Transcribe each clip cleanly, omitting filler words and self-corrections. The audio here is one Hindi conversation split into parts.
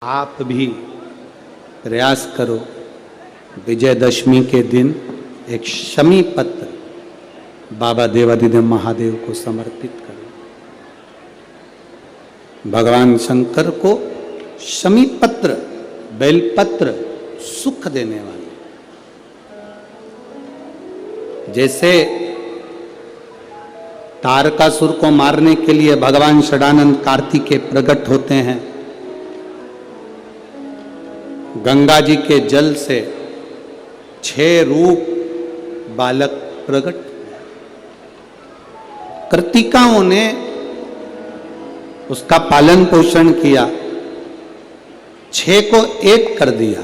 आप भी प्रयास करो विजयदशमी के दिन एक शमी पत्र बाबा देवादिदेव महादेव को समर्पित करो। भगवान शंकर को शमी पत्र बेलपत्र सुख देने वाले, जैसे तारकासुर को मारने के लिए भगवान षडानंद कार्तिकेय प्रकट होते हैं, गंगा जी के जल से 6 रूप बालक प्रकट, कृतिकाओं ने उसका पालन पोषण किया, 6 को 1 कर दिया,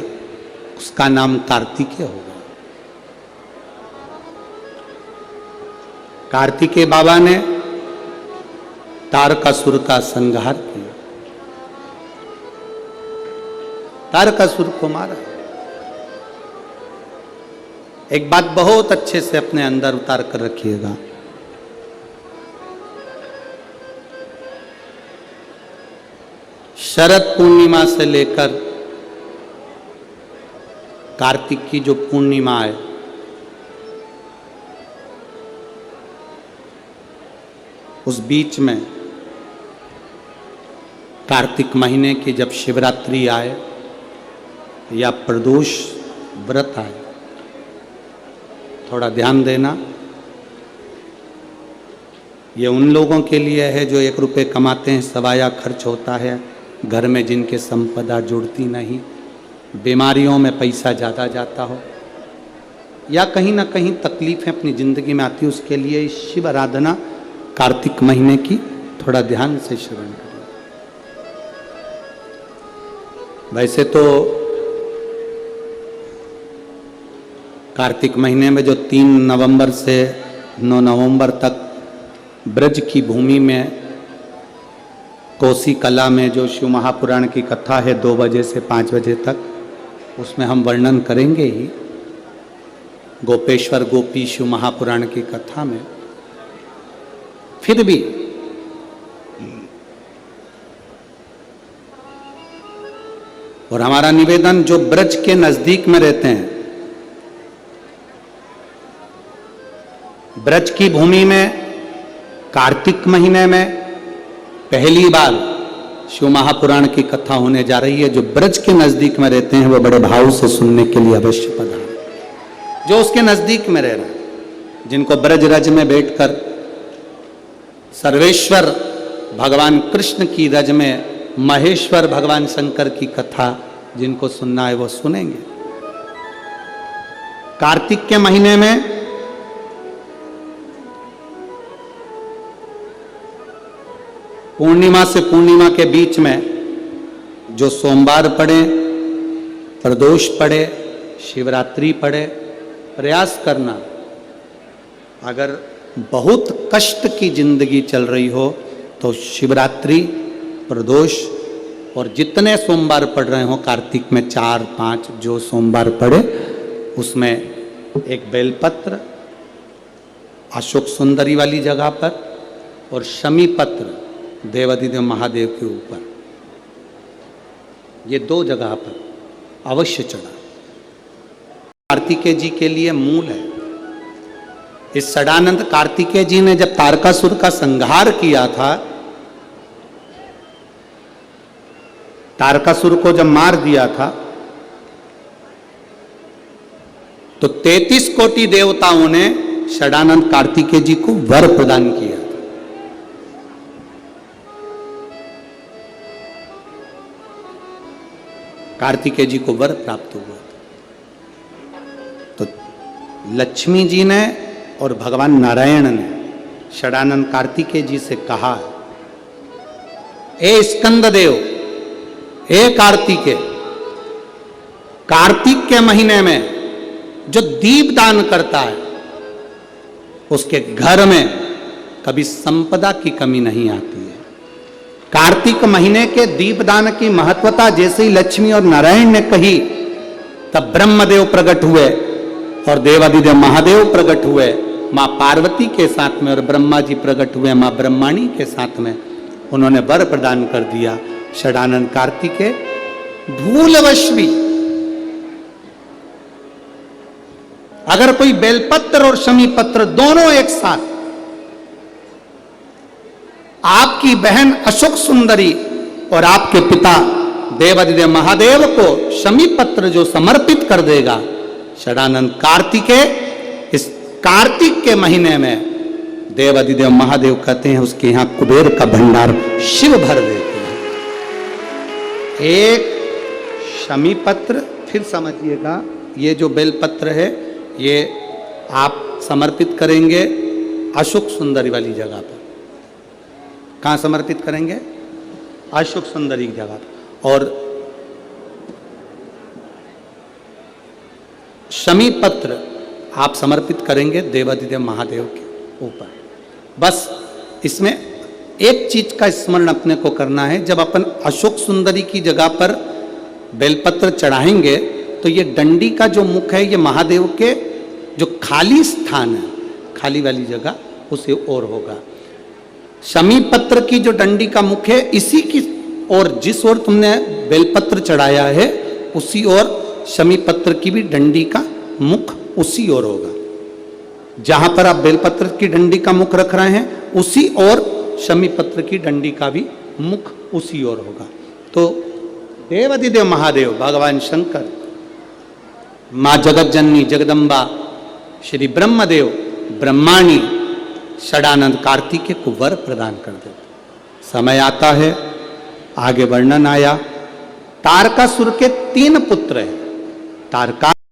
उसका नाम कार्तिकेय होगा। कार्तिकेय बाबा ने तारकासुर का संहार किया, तारकासुर को मारा। एक बात बहुत अच्छे से अपने अंदर उतार कर रखिएगा, शरद पूर्णिमा से लेकर कार्तिक की जो पूर्णिमा है, उस बीच में कार्तिक महीने की जब शिवरात्रि आए या प्रदोष व्रत आए, थोड़ा ध्यान देना। ये उन लोगों के लिए है जो 1 रुपये कमाते हैं, सवाया खर्च होता है, घर में जिनके संपदा जुड़ती नहीं, बीमारियों में पैसा ज़्यादा जाता हो, या कहीं ना कहीं तकलीफें अपनी ज़िंदगी में आती है, उसके लिए शिव आराधना कार्तिक महीने की थोड़ा ध्यान से श्रवण करें। वैसे तो कार्तिक महीने में जो 3 नवंबर से 9 नवंबर तक ब्रज की भूमि में कोसी कला में जो शिव महापुराण की कथा है 2 बजे से 5 बजे तक, उसमें हम वर्णन करेंगे ही। गोपेश्वर गोपी शिव महापुराण की कथा में फिर भी और हमारा निवेदन, जो ब्रज के नजदीक में रहते हैं, ब्रज की भूमि में कार्तिक महीने में पहली बार शिव महापुराण की कथा होने जा रही है। जो ब्रज के नजदीक में रहते हैं वो बड़े भाव से सुनने के लिए अवश्य पधारें। जो उसके नजदीक में रह रहे हैं, जिनको ब्रज रज में बैठकर सर्वेश्वर भगवान कृष्ण की रज में महेश्वर भगवान शंकर की कथा जिनको सुनना है वो सुनेंगे। कार्तिक के महीने में पूर्णिमा से पूर्णिमा के बीच में जो सोमवार पड़े, प्रदोष पड़े, शिवरात्रि पड़े, प्रयास करना, अगर बहुत कष्ट की जिंदगी चल रही हो तो शिवरात्रि, प्रदोष और जितने सोमवार पड़ रहे हो कार्तिक में 4, 5 जो सोमवार पड़े, उसमें एक बेलपत्र अशोक सुंदरी वाली जगह पर और शमी पत्र देवादिदेव महादेव के ऊपर, ये 2 जगह पर अवश्य चढ़ा। कार्तिकेय जी के लिए मूल है। इस षडानंद कार्तिकेय जी ने जब तारकासुर का संहार किया था, तारकासुर को जब मार दिया था, तो 33 कोटि देवताओं ने षडानंद कार्तिकेय जी को वर प्रदान किया। कार्तिकेय जी को वर प्राप्त हुआ था। तो लक्ष्मी जी ने और भगवान नारायण ने षडानंद कार्तिकेय जी से कहा, ए स्कंद देव, ए कार्तिकेय, कार्तिक के महीने में जो दीप दान करता है उसके घर में कभी संपदा की कमी नहीं आती है। कार्तिक महीने के दीपदान की महत्वता जैसे ही लक्ष्मी और नारायण ने कही, तब ब्रह्मदेव प्रकट हुए और देवादिदेव महादेव प्रकट हुए मां पार्वती के साथ में, और ब्रह्मा जी प्रकट हुए मां ब्रह्माणी के साथ में। उन्होंने वर प्रदान कर दिया, षडानंद कार्तिकेय भूलवश भी अगर कोई बेलपत्र और शमी पत्र दोनों एक साथ आपकी बहन अशोक सुंदरी और आपके पिता देवाधिदेव महादेव को शमी पत्र जो समर्पित कर देगा, षडानंद कार्तिकेय, इस कार्तिक के महीने में देवाधिदेव महादेव कहते हैं उसके यहां कुबेर का भंडार शिव भर देते हैं। एक शमी पत्र, फिर समझिएगा ये जो बेलपत्र है ये आप समर्पित करेंगे अशोक सुंदरी वाली जगह पर। कहां समर्पित करेंगे? अशोक सुंदरी की जगह पर। और शमी पत्र आप समर्पित करेंगे देवाधिदेव महादेव के ऊपर। बस इसमें एक चीज का स्मरण अपने को करना है, जब अपन अशोक सुंदरी की जगह पर बेलपत्र चढ़ाएंगे तो ये डंडी का जो मुख है ये महादेव के जो खाली स्थान है, खाली वाली जगह उसे ओर होगा। शमी पत्र की जो डंडी का मुख है इसी की ओर, जिस ओर तुमने बेलपत्र चढ़ाया है उसी ओर शमी पत्र की भी डंडी का मुख उसी ओर होगा। जहां पर आप बेलपत्र की डंडी का मुख रख रहे हैं उसी ओर शमी पत्र की डंडी का भी मुख उसी ओर होगा। तो देवाधिदेव महादेव, भगवान शंकर, माँ जगत जननी जगदम्बा, श्री ब्रह्मदेव, ब्रह्माणी, षडानंद कार्तिकेय को वर प्रदान कर देते। समय आता है, आगे वर्णन आया, तारकासुर के 3 पुत्र हैं। तारका